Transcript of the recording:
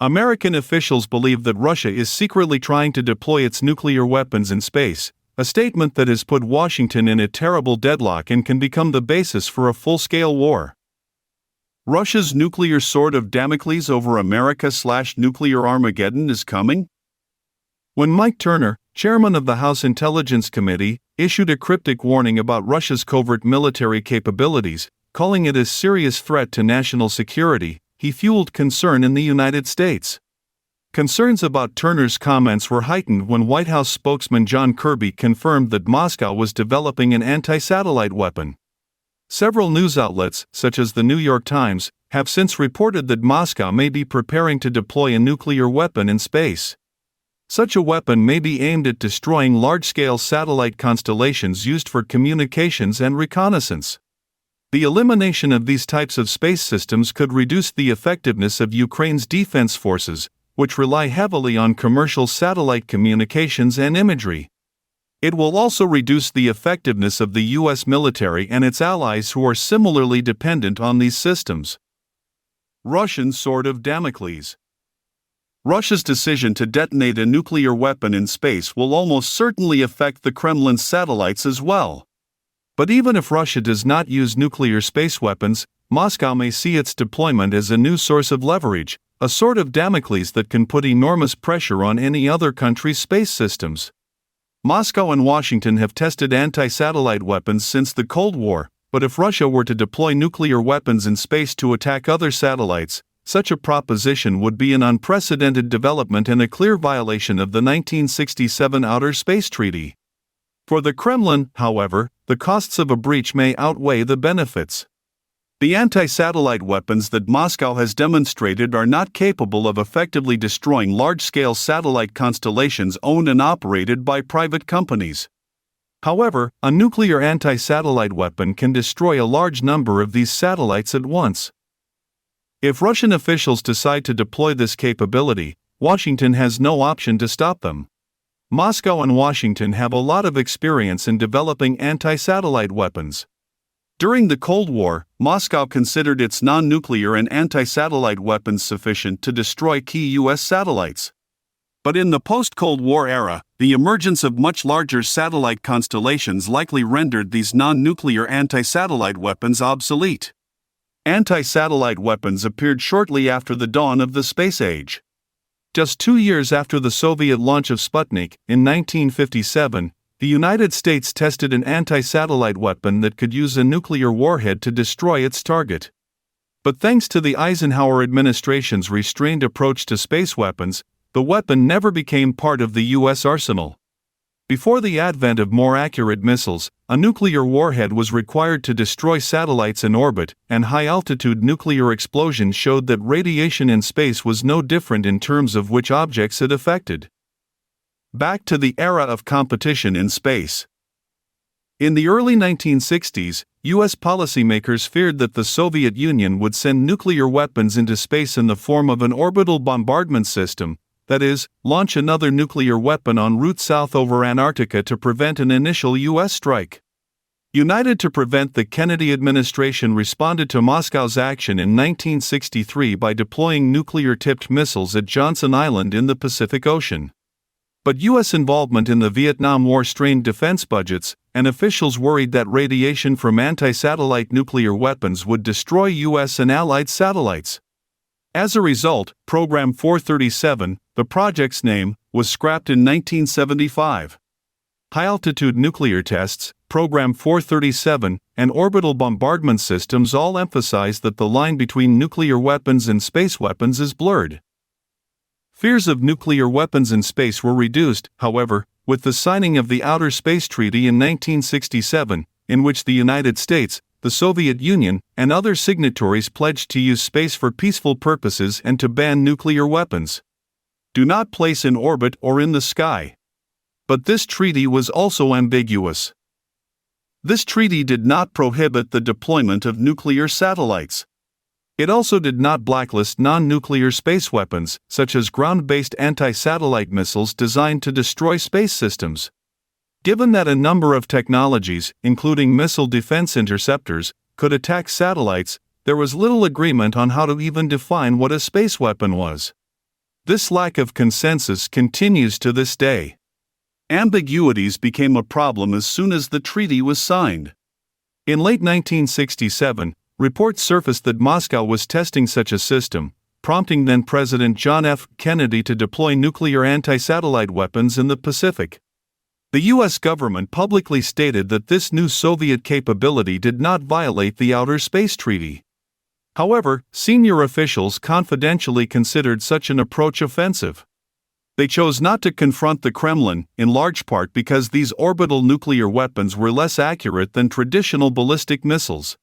American officials believe that Russia is secretly trying to deploy its nuclear weapons in space, a statement that has put Washington in a terrible deadlock and can become the basis for a full-scale war. Russia's nuclear sword of Damocles over America/nuclear Armageddon is coming? When Mike Turner, chairman of the House Intelligence Committee, issued a cryptic warning about Russia's covert military capabilities, calling it a serious threat to national security, he fueled concern in the United States. Concerns about Turner's comments were heightened when White House spokesman John Kirby confirmed that Moscow was developing an anti-satellite weapon. Several news outlets, such as the New York Times, have since reported that Moscow may be preparing to deploy a nuclear weapon in space. Such a weapon may be aimed at destroying large-scale satellite constellations used for communications and reconnaissance. The elimination of these types of space systems could reduce the effectiveness of Ukraine's defense forces, which rely heavily on commercial satellite communications and imagery. It will also reduce the effectiveness of the U.S. military and its allies who are similarly dependent on these systems. Russian sword of Damocles. Russia's decision to detonate a nuclear weapon in space will almost certainly affect the Kremlin's satellites as well. But even if Russia does not use nuclear space weapons, Moscow may see its deployment as a new source of leverage, a sword of Damocles that can put enormous pressure on any other country's space systems. Moscow and Washington have tested anti-satellite weapons since the Cold War, but if Russia were to deploy nuclear weapons in space to attack other satellites, such a proposition would be an unprecedented development and a clear violation of the 1967 Outer Space Treaty. For the Kremlin, however, the costs of a breach may outweigh the benefits. The anti-satellite weapons that Moscow has demonstrated are not capable of effectively destroying large-scale satellite constellations owned and operated by private companies. However, a nuclear anti-satellite weapon can destroy a large number of these satellites at once. If Russian officials decide to deploy this capability, Washington has no option to stop them. Moscow and Washington have a lot of experience in developing anti-satellite weapons. During the Cold War, Moscow considered its non-nuclear and anti-satellite weapons sufficient to destroy key U.S. satellites. But in the post-Cold War era, the emergence of much larger satellite constellations likely rendered these non-nuclear anti-satellite weapons obsolete. Anti-satellite weapons appeared shortly after the dawn of the space age. Just 2 years after the Soviet launch of Sputnik, in 1957, the United States tested an anti-satellite weapon that could use a nuclear warhead to destroy its target. But thanks to the Eisenhower administration's restrained approach to space weapons, the weapon never became part of the U.S. arsenal. Before the advent of more accurate missiles, a nuclear warhead was required to destroy satellites in orbit, and high-altitude nuclear explosions showed that radiation in space was no different in terms of which objects it affected. Back to the era of competition in space. In the early 1960s, U.S. policymakers feared that the Soviet Union would send nuclear weapons into space in the form of an orbital bombardment system, that is, launch another nuclear weapon en route south over Antarctica to prevent an initial U.S. strike. United to prevent, the Kennedy administration responded to Moscow's action in 1963 by deploying nuclear-tipped missiles at Johnson Island in the Pacific Ocean. But U.S. involvement in the Vietnam War strained defense budgets, and officials worried that radiation from anti-satellite nuclear weapons would destroy U.S. and Allied satellites. As a result, Program 437, the project's name, was scrapped in 1975. High-altitude nuclear tests, Program 437, and orbital bombardment systems all emphasize that the line between nuclear weapons and space weapons is blurred. Fears of nuclear weapons in space were reduced, however, with the signing of the Outer Space Treaty in 1967, in which the United States, the Soviet Union, and other signatories pledged to use space for peaceful purposes and to ban nuclear weapons. Do not place in orbit or in the sky. But this treaty was also ambiguous. This treaty did not prohibit the deployment of nuclear satellites. It also did not blacklist non-nuclear space weapons, such as ground-based anti-satellite missiles designed to destroy space systems. Given that a number of technologies, including missile defense interceptors, could attack satellites, there was little agreement on how to even define what a space weapon was. This lack of consensus continues to this day. Ambiguities became a problem as soon as the treaty was signed. In late 1967, reports surfaced that Moscow was testing such a system, prompting then-President John F. Kennedy to deploy nuclear anti-satellite weapons in the Pacific. The U.S. government publicly stated that this new Soviet capability did not violate the Outer Space Treaty. However, senior officials confidentially considered such an approach offensive. They chose not to confront the Kremlin, in large part because these orbital nuclear weapons were less accurate than traditional ballistic missiles.